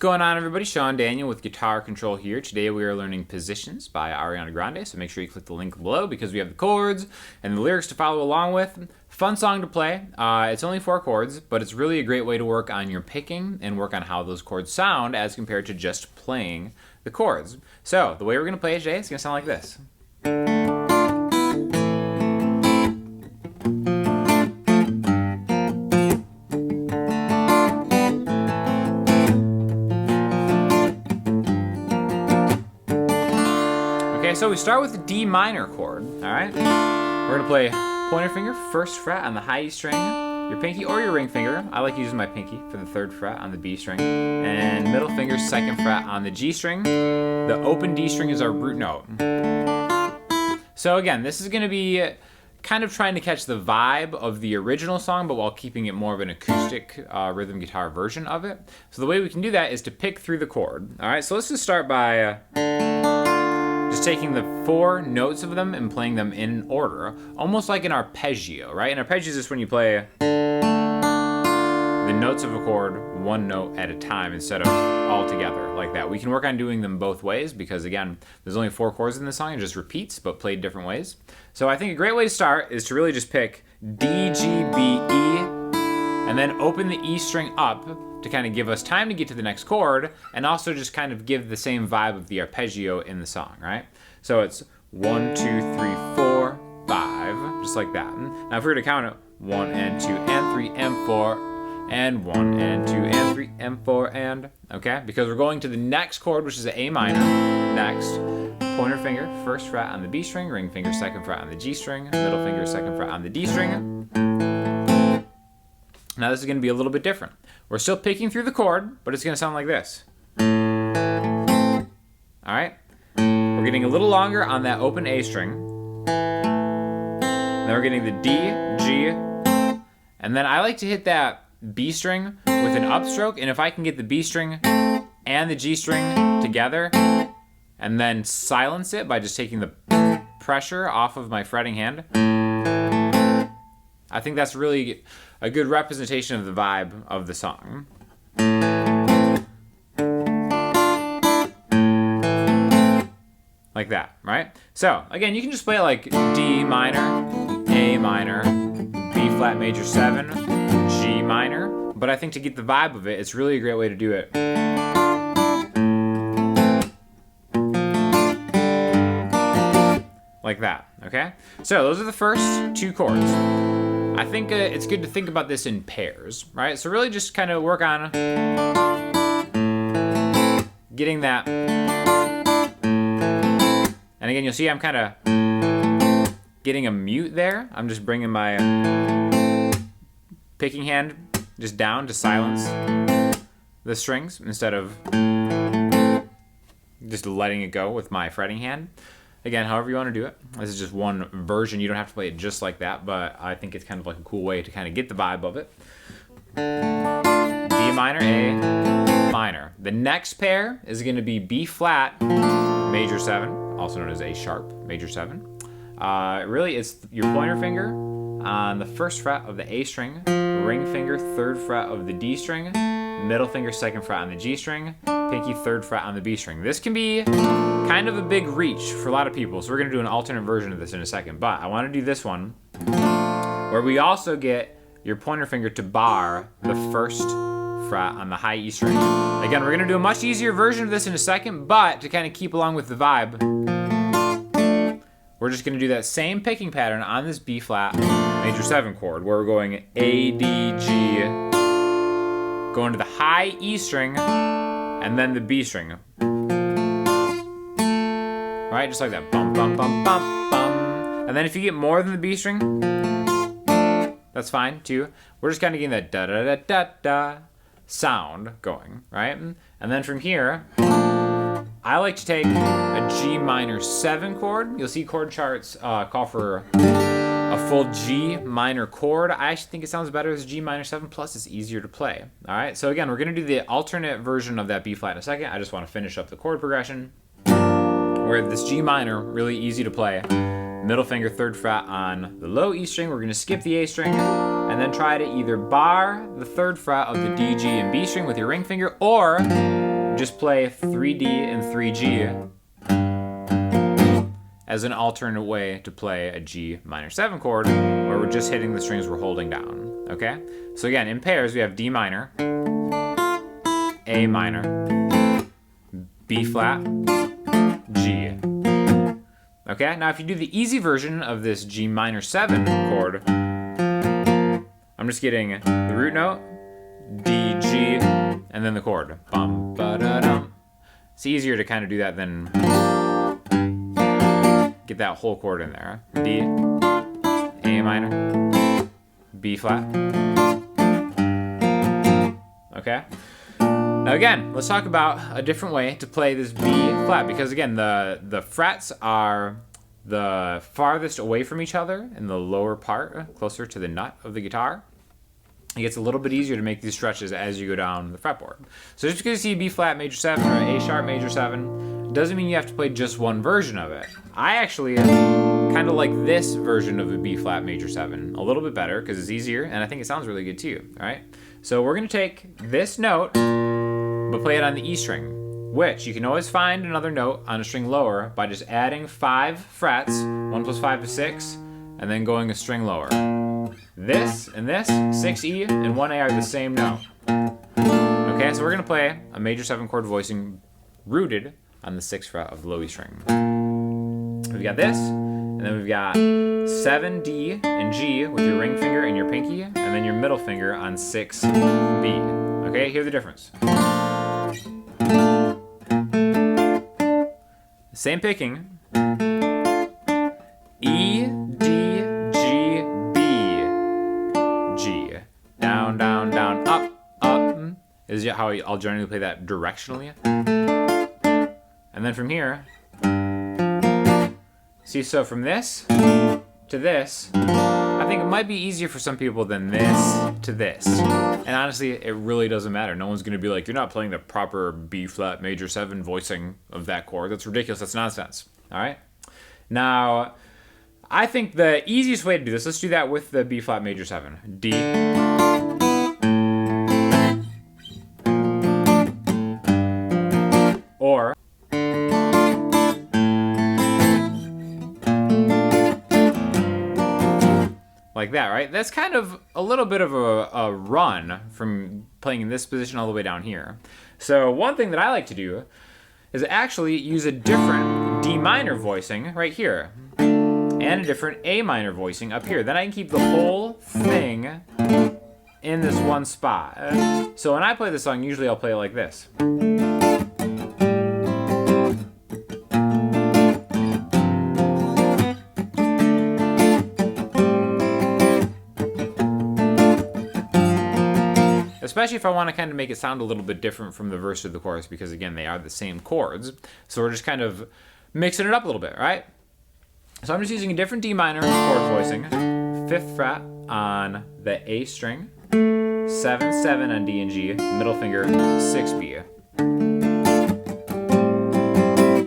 going on, everybody? Sean Daniel with Guitar Control here. Today we are learning Positions by Ariana Grande, so make sure you click the link below because we have the chords and the lyrics to follow along with. Fun song to play. It's only 4 chords, but it's really a great way to work on your picking and work on how those chords sound as compared to just playing the chords. So the way we're going to play it today is going to sound like this. Okay, so we start with the D minor chord, all right? We're gonna play pointer finger, 1st fret on the high E string, your pinky or your ring finger. I like using my pinky for the 3rd fret on the B string, and middle finger, 2nd fret on the G string. The open D string is our root note. So again, this is gonna be kind of trying to catch the vibe of the original song, but while keeping it more of an acoustic rhythm guitar version of it. So the way we can do that is to pick through the chord. All right, so let's just start by just taking the 4 notes of them and playing them in order, almost like an arpeggio, right? An arpeggio is just when you play the notes of a chord 1 note at a time instead of all together like that. We can work on doing them both ways because, again, there's only 4 chords in the song. It just repeats, but played different ways. So I think a great way to start is to really just pick D, G, B, E, and then open the E string up to kind of give us time to get to the next chord, and also just kind of give the same vibe of the arpeggio in the song, right? So it's 1, 2, 3, 4, 5, just like that. Now if we were to count it, 1 and 2 and 3 and 4, and 1 and 2 and 3 and 4 and, okay? Because we're going to the next chord, which is an A minor, next. Pointer finger, 1st fret on the B string, ring finger, 2nd fret on the G string, middle finger, 2nd fret on the D string. Now this is going to be a little bit different. We're still picking through the chord, but it's going to sound like this. All right? We're getting a little longer on that open A string. Then we're getting the D, G, and then I like to hit that B string with an upstroke, and if I can get the B string and the G string together, and then silence it by just taking the pressure off of my fretting hand, I think that's really a good representation of the vibe of the song. Like that, right? So, again, you can just play it like D minor, A minor, B flat major 7, G minor, but I think to get the vibe of it, it's really a great way to do it. Like that, okay? So those are the first 2 chords. I think it's good to think about this in pairs, right? So really just kind of work on getting that. And again, you'll see I'm kind of getting a mute there. I'm just bringing my picking hand just down to silence the strings instead of just letting it go with my fretting hand. Again, however you want to do it. This is just one version. You don't have to play it just like that, but I think it's kind of like a cool way to kind of get the vibe of it. D minor, A minor. The next pair is going to be B flat, major 7, also known as A sharp, major 7. Really, it's your pointer finger on the 1st fret of the A string, ring finger, 3rd fret of the D string, middle finger, 2nd fret on the G string, pinky, 3rd fret on the B string. This can be kind of a big reach for a lot of people, so we're going to do an alternate version of this in a second, but I want to do this one where we also get your pointer finger to bar the 1st fret on the high E string. Again, we're going to do a much easier version of this in a second, but to kind of keep along with the vibe, we're just going to do that same picking pattern on this B flat major 7 chord, where we're going A, D, G, going to the high E string, and then the B string. Right, just like that. Bum, bum, bum, bum, bum. And then if you get more than the B string, that's fine too. We're just kind of getting that da-da-da-da-da sound going, right? And then from here, I like to take a G minor 7 chord. You'll see chord charts call for a full G minor chord. I actually think it sounds better as a G minor 7, plus it's easier to play. All right, so again, we're gonna do the alternate version of that B flat in a second. I just wanna finish up the chord progression. Where this G minor, really easy to play. Middle finger, 3rd fret on the low E string. We're gonna skip the A string, and then try to either bar the 3rd fret of the D, G, and B string with your ring finger, or just play 3D and 3G as an alternate way to play a G minor 7 chord, where we're just hitting the strings we're holding down, okay? So again, in pairs, we have D minor, A minor, B flat, G. Okay, now if you do the easy version of this G minor 7 chord, I'm just getting the root note, D, G, and then the chord. Bum, ba-da-dum. It's easier to kind of do that than get that whole chord in there. D, A minor, B flat. Okay. Now again, let's talk about a different way to play this B flat, because again, the frets are the farthest away from each other in the lower part, closer to the nut of the guitar. It gets a little bit easier to make these stretches as you go down the fretboard. So just because you see B flat major 7 or A sharp major 7 doesn't mean you have to play just one version of it. I actually kind of like this version of the B flat major 7 a little bit better because it's easier and I think it sounds really good too. All right. So we're going to take this note but play it on the E string, which you can always find another note on a string lower by just adding 5 frets, 1 plus 5 is 6, and then going a string lower. This and this, 6E and 1A are the same note. Okay, so we're gonna play a major 7 chord voicing rooted on the 6th fret of the low E string. We've got this, and then we've got 7D and G with your ring finger and your pinky, and then your middle finger on 6B. Okay, here's the difference. Same picking. E, D, G, B, G. Down, down, down, up, up. Is how I'll generally play that directionally. And then from here, see, so from this to this, I think it might be easier for some people than this to this. And honestly, it really doesn't matter. No one's going to be like, you're not playing the proper B flat major 7 voicing of that chord. That's ridiculous. That's nonsense. All right? Now, I think the easiest way to do this, let's do that with the B flat major 7. D. Or like that, right? That's kind of a little bit of a run from playing in this position all the way down here. So one thing that I like to do is actually use a different D minor voicing right here and a different A minor voicing up here. Then I can keep the whole thing in this one spot. So when I play this song, usually I'll play it like this. Especially if I want to kind of make it sound a little bit different from the verse or the chorus, because again, they are the same chords. So we're just kind of mixing it up a little bit, right? So I'm just using a different D minor chord voicing, 5th fret on the A string, 7, 7 on D and G, middle finger, 6B.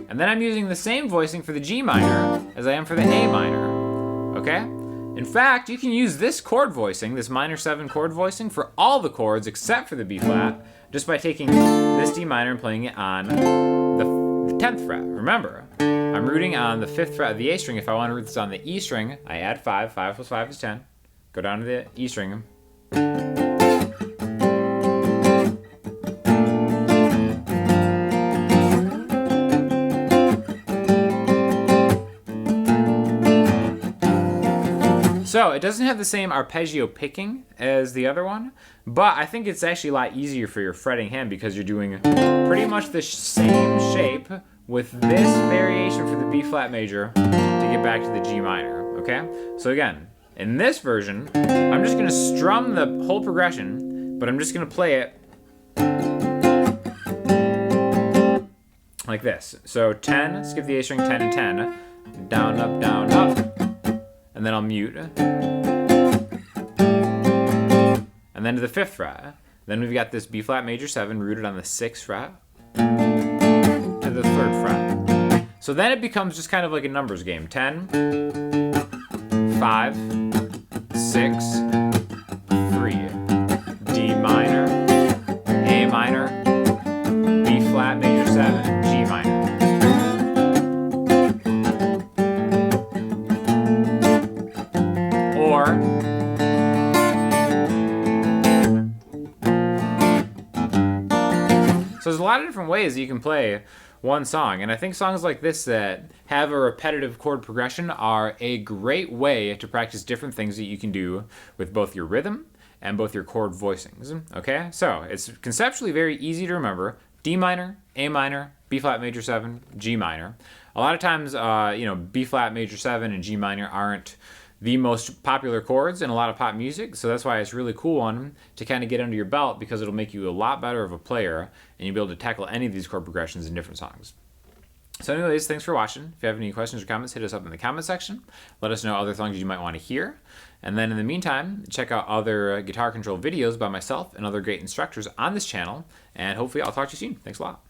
And then I'm using the same voicing for the G minor as I am for the A minor, okay? In fact, you can use this chord voicing, this minor 7 chord voicing, for all the chords except for the B flat, just by taking this D minor and playing it on the 10th fret. Remember, I'm rooting on the 5th fret of the A string. If I want to root this on the E string, I add 5. 5 plus 5 is 10. Go down to the E string. So it doesn't have the same arpeggio picking as the other one, but I think it's actually a lot easier for your fretting hand because you're doing pretty much the same shape with this variation for the B flat major to get back to the G minor, okay? So again, in this version, I'm just gonna strum the whole progression, but I'm just gonna play it like this. So 10, skip the A string, 10 and 10, down, up, and then I'll mute. And then to the 5th fret. Then we've got this B flat major 7 rooted on the 6th fret to the 3rd fret. So then it becomes just kind of like a numbers game. 10, 5, 6, 3, D minor, A minor, B flat 7, G minor. Or so there's a lot of different ways that you can play one song, and I think songs like this that have a repetitive chord progression are a great way to practice different things that you can do with both your rhythm and both your chord voicings. Okay, so it's conceptually very easy to remember: D minor, A minor, B flat major 7, G minor. A lot of times, B flat major 7 and G minor aren't the most popular chords in a lot of pop music, so that's why it's a really cool one to kind of get under your belt, because it'll make you a lot better of a player and you'll be able to tackle any of these chord progressions in different songs. So anyways, thanks for watching. If you have any questions or comments, hit us up in the comment section. Let us know other songs you might want to hear. And then in the meantime, check out other guitar control videos by myself and other great instructors on this channel, and hopefully I'll talk to you soon. Thanks a lot.